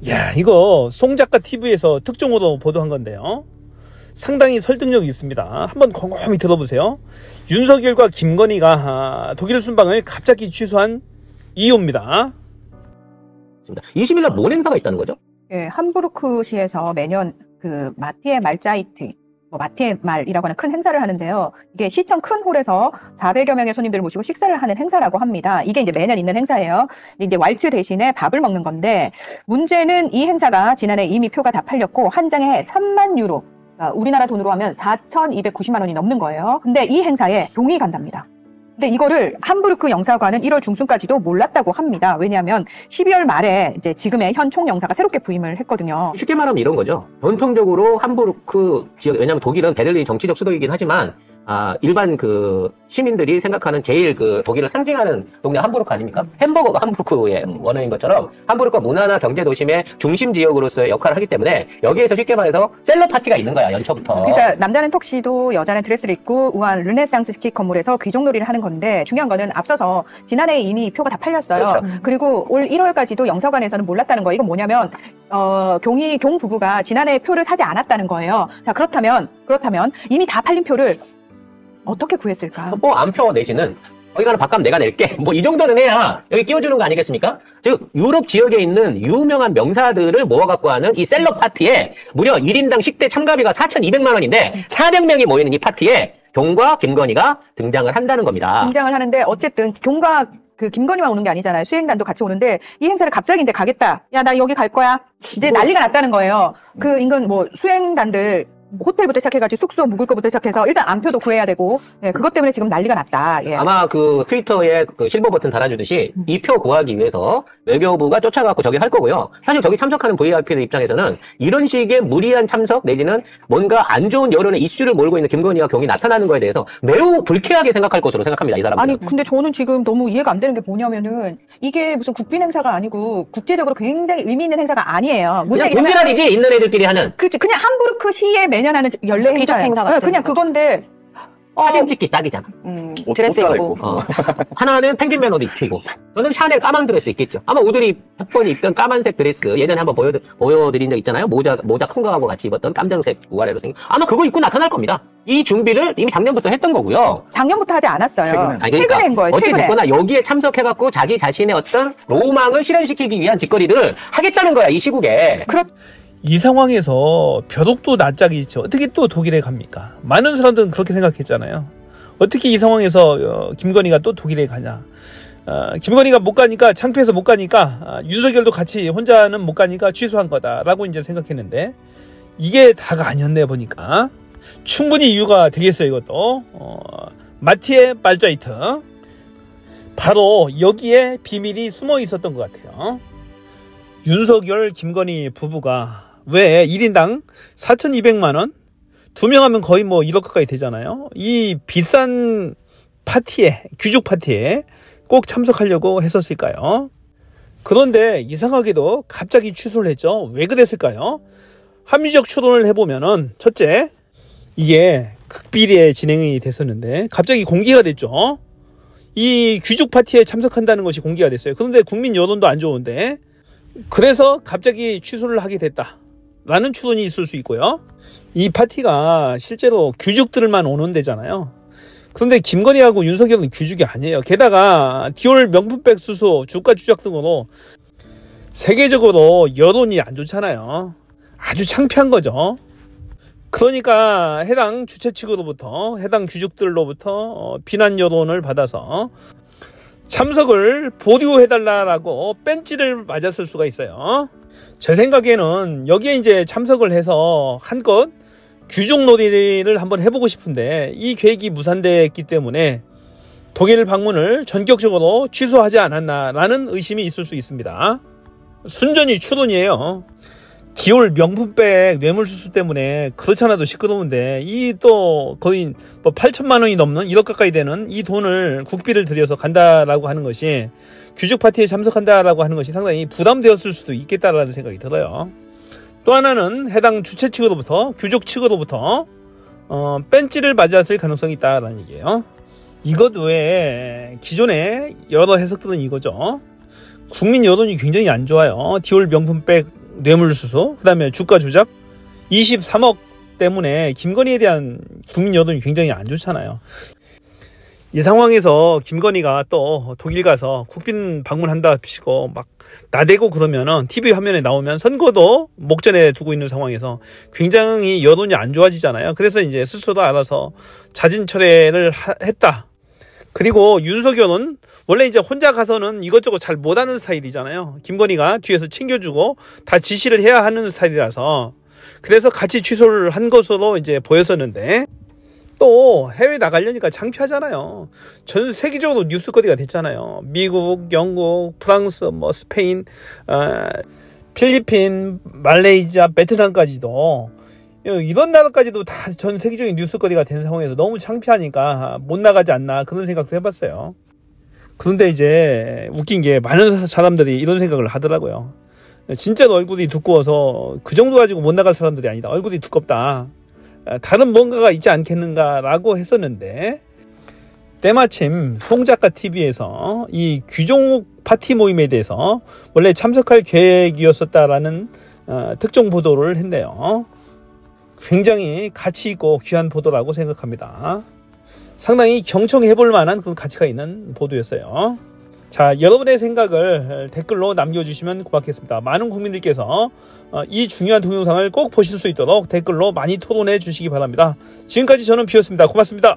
야, 이거 송작가 TV에서 특종으로 보도한 건데요. 상당히 설득력이 있습니다. 한번 곰곰이 들어보세요. 윤석열과 김건희가 독일 순방을 갑자기 취소한 이유입니다. 20일날 뭔 행사가 있다는 거죠? 예, 함부르크시에서 매년 그 마티에 말자이트, 마티에 말이라고 하는 큰 행사를 하는데요. 이게 시청 큰 홀에서 400여 명의 손님들을 모시고 식사를 하는 행사라고 합니다. 이게 이제 매년 있는 행사예요. 이제 왈츠 대신에 밥을 먹는 건데, 문제는 이 행사가 지난해 이미 표가 다 팔렸고 한 장에 3만 유로, 우리나라 돈으로 하면 4,290만 원이 넘는 거예요. 근데 이 행사에 종이 간답니다. 근데 이거를 함부르크 영사관은 1월 중순까지도 몰랐다고 합니다. 왜냐하면 12월 말에 이제 지금의 현 총영사가 새롭게 부임을 했거든요. 쉽게 말하면 이런 거죠. 전통적으로 함부르크 지역, 왜냐하면 독일은 베를린 정치적 수도이긴 하지만 일반 그 시민들이 생각하는 제일 그 독일을 상징하는 동네 함부르크 아닙니까? 햄버거가 함부르크의 원어인 것처럼 함부르크가 문화나 경제 도심의 중심 지역으로서의 역할을 하기 때문에 여기에서 쉽게 말해서 셀럽 파티가 있는 거야, 연초부터. 그러니까 남자는 턱시도, 여자는 드레스를 입고 우아한 르네상스식 건물에서 귀족놀이를 하는 건데, 중요한 거는 앞서서 지난해에 이미 표가 다 팔렸어요. 그렇죠. 그리고 올 1월까지도 영사관에서는 몰랐다는 거예요. 이건 뭐냐면 경 부부가 지난해 표를 사지 않았다는 거예요. 자, 그렇다면 이미 다 팔린 표를 어떻게 구했을까? 뭐 안표 내지는 거기 가는 밥값 내가 낼게, 뭐 이 정도는 해야 여기 끼워주는 거 아니겠습니까? 즉 유럽 지역에 있는 유명한 명사들을 모아갖고 하는 이 셀럽 파티에 무려 1인당 식대 참가비가 4,200만 원인데 400명이 모이는 이 파티에 경과 김건희가 등장을 한다는 겁니다. 등장을 하는데, 어쨌든 경과 그 김건희만 오는 게 아니잖아요. 수행단도 같이 오는데, 이 행사를 갑자기 이제 가겠다, 야 나 여기 갈 거야, 이제 난리가 났다는 거예요. 그 인근 뭐 수행단들 호텔부터 시작해가지고 숙소 묵을 거부터 시작해서 일단 안표도 구해야 되고, 예, 그것 때문에 지금 난리가 났다. 예. 아마 그 트위터에 그 실버 버튼 달아주듯이 이 표 구하기 위해서 외교부가 쫓아가고 저기 할 거고요. 사실 저기 참석하는 VIP들 입장에서는 이런 식의 무리한 참석 내지는 뭔가 안 좋은 여론의 이슈를 몰고 있는 김건희와 경이 나타나는 거에 대해서 매우 불쾌하게 생각할 것으로 생각합니다, 이 사람들은. 아니 근데 저는 지금 너무 이해가 안 되는 게 뭐냐면은, 이게 무슨 국빈 행사가 아니고 국제적으로 굉장히 의미 있는 행사가 아니에요. 그냥 돈지랄이지, 있는 애들끼리 하는. 그렇지, 그냥 함부르크 시에 매년 하는 연례 행사예요. 행사 같은 그냥 거. 그건데 사진 찍기 딱이잖아. 드레스 입고. 하나는 펭귄 매너도 입히고, 저는 샤넬 까만 드레스 입겠죠. 아마 오드리 헵번이 입던 까만색 드레스 예전에 한번 보여드린 적 있잖아요. 모자 큰 거하고 같이 입었던 깜정색 우아래로 생긴, 아마 그거 입고 나타날 겁니다. 이 준비를 이미 작년부터 했던 거고요. 작년부터 하지 않았어요. 아니, 최근에 한 거예요. 어찌 됐거나 여기에 참석해갖고 자기 자신의 어떤 로망을 실현시키기 위한 짓거리들을 하겠다는 거야, 이 시국에. 이 상황에서 벼룩도 낯짝이 있죠. 어떻게 또 독일에 갑니까? 많은 사람들은 그렇게 생각했잖아요. 어떻게 이 상황에서 김건희가 또 독일에 가냐. 김건희가 못 가니까, 창피해서 못 가니까, 윤석열도 같이 혼자는 못 가니까 취소한 거다라고 이제 생각했는데, 이게 다가 아니었네 보니까. 충분히 이유가 되겠어요, 이것도. 마티에 말자이트. 바로 여기에 비밀이 숨어 있었던 것 같아요. 윤석열, 김건희 부부가 왜 1인당 4,200만 원? 2명 하면 거의 뭐 1억 가까이 되잖아요. 이 비싼 파티에, 귀족 파티에 꼭 참석하려고 했었을까요? 그런데 이상하게도 갑자기 취소를 했죠. 왜 그랬을까요? 합리적 추론을 해보면은, 첫째, 이게 극비리에 진행이 됐었는데 갑자기 공개가 됐죠. 이 귀족 파티에 참석한다는 것이 공개가 됐어요. 그런데 국민 여론도 안 좋은데, 그래서 갑자기 취소를 하게 됐다라는 추론이 있을 수 있고요. 이 파티가 실제로 귀족들만 오는 데잖아요. 그런데 김건희하고 윤석열은 귀족이 아니에요. 게다가 디올 명품백 수수, 주가 추적 등으로 세계적으로 여론이 안 좋잖아요. 아주 창피한 거죠. 그러니까 해당 주최 측으로부터, 해당 귀족들로부터 비난 여론을 받아서 참석을 보류해달라고 뺀찌를 맞았을 수가 있어요. 제 생각에는 여기에 이제 참석을 해서 한껏 귀족놀이를 한번 해보고 싶은데, 이 계획이 무산됐기 때문에 독일 방문을 전격적으로 취소하지 않았나라는 의심이 있을 수 있습니다. 순전히 추론이에요. 디올 명품백 뇌물수수 때문에 그렇잖아도 시끄러운데, 이 또 거의 뭐 8천만 원이 넘는 1억 가까이 되는 이 돈을 국비를 들여서 간다라고 하는 것이, 귀족 파티에 참석한다라고 하는 것이 상당히 부담되었을 수도 있겠다라는 생각이 들어요. 또 하나는 해당 주최 측으로부터, 귀족 측으로부터 뺀찌를 맞았을 가능성이 있다라는 얘기예요. 이것 외에 기존에 여러 해석들은 이거죠. 국민 여론이 굉장히 안 좋아요. 디올 명품백 뇌물수수, 그 다음에 주가 조작, 23억 때문에 김건희에 대한 국민 여론이 굉장히 안 좋잖아요. 이 상황에서 김건희가 또 독일 가서 국빈 방문한답시고 막 나대고 그러면은 TV 화면에 나오면 선거도 목전에 두고 있는 상황에서 굉장히 여론이 안 좋아지잖아요. 그래서 이제 스스로도 알아서 자진 철회를 했다. 그리고 윤석열은 원래 이제 혼자 가서는 이것저것 잘 못하는 스타일이잖아요. 김건희가 뒤에서 챙겨주고 다 지시를 해야 하는 스타일이라서 그래서 같이 취소를 한 것으로 이제 보였었는데 또 해외 나가려니까 창피하잖아요. 전 세계적으로 뉴스거리가 됐잖아요. 미국, 영국, 프랑스, 뭐 스페인, 필리핀, 말레이시아, 베트남까지도 이런 나라까지도 다 전 세계적인 뉴스거리가 된 상황에서 너무 창피하니까 못 나가지 않나 그런 생각도 해봤어요. 그런데 이제 웃긴 게 많은 사람들이 이런 생각을 하더라고요. 진짜로 얼굴이 두꺼워서 그 정도 가지고 못 나갈 사람들이 아니다. 얼굴이 두껍다. 다른 뭔가가 있지 않겠는가라고 했었는데 때마침 송작가 TV에서 이 규종욱 파티 모임에 대해서 원래 참석할 계획이었었다라는 특정 보도를 했네요. 굉장히 가치 있고 귀한 보도라고 생각합니다. 상당히 경청해볼 만한 그런 가치가 있는 보도였어요. 자, 여러분의 생각을 댓글로 남겨주시면 고맙겠습니다. 많은 국민들께서 이 중요한 동영상을 꼭 보실 수 있도록 댓글로 많이 토론해 주시기 바랍니다. 지금까지 저는 비였습니다. 고맙습니다.